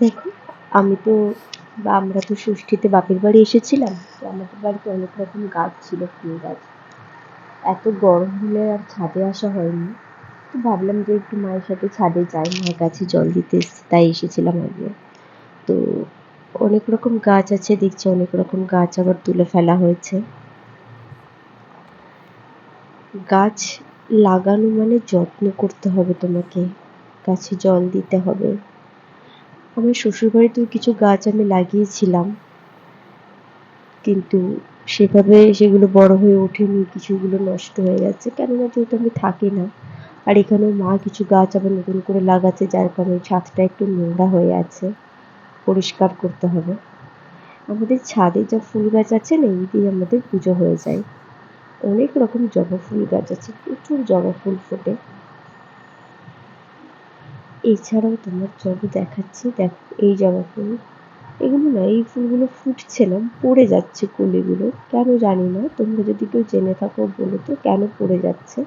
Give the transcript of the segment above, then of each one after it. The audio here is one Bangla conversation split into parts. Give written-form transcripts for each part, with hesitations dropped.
দেখো, আমরা তো ষষ্ঠীতে বাপের বাড়ি এসেছিলাম। তো আমাদের বাড়িতে অনেক রকম গাছ ছিল, ফুল গাছ। এত গরম হলে আর ছাদে আসা হয়নি। তো ভাবলাম যে একটু মায়ের সাথে ছাদে যাই, মায়ের গাছে জল দিতে এসেছি, তাই এসেছিলাম আমিও। তো অনেক রকম গাছ আছে, দেখছি অনেক রকম গাছ আবার তুলে ফেলা হয়েছে। গাছ লাগানো মানে যত্ন করতে হবে তোমাকে, গাছে জল দিতে হবে। আমার শ্বশুরবাড়িতেও কিছু গাছ আমি লাগিয়েছিলাম, কিন্তু সেভাবে সেগুলো বড় হয়ে ওঠেনি, কিছুগুলো নষ্ট হয়ে গেছে, কেননা যেহেতু আমি থাকি না। আর এখানেও মা কিছু গাছ আবার নতুন করে লাগাচ্ছে, যার কারণে ছাদটা একটু নোংরা হয়ে আছে, পরিষ্কার করতে হবে। আমাদের ছাদে যা ফুল গাছ আছে না, এই দিয়ে আমাদের পুজো হয়ে যায়। অনেক রকম জবা ফুল গাছ আছে, প্রচুর জবা ফুল ফোটে। এছাড়াও তোমার জবা দেখাচ্ছি, দেখো এই জবা ফুল। এগুলো না, এই ফুলগুলো ফুটছে না, পড়ে যাচ্ছে কলিগুলো, কেন জানি না। তোমরা যদি কেউ জেনে থাকো বলো তো কেন পড়ে যাচ্ছে।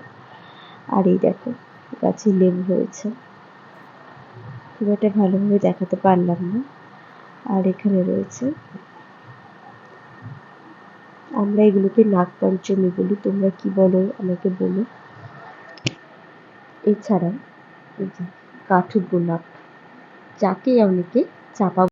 আর এই দেখো, গাছে লেবু হয়েছে, খুব একটা ভালোভাবে দেখাতে পারলাম না। আর এখানে রয়েছে, আমরা এগুলোকে নাগপঞ্চমী বলি, তোমরা কি বলো আমাকে বলো। এছাড়া এই যে কাঠগোলাপ, যাকে অনেকে চাপা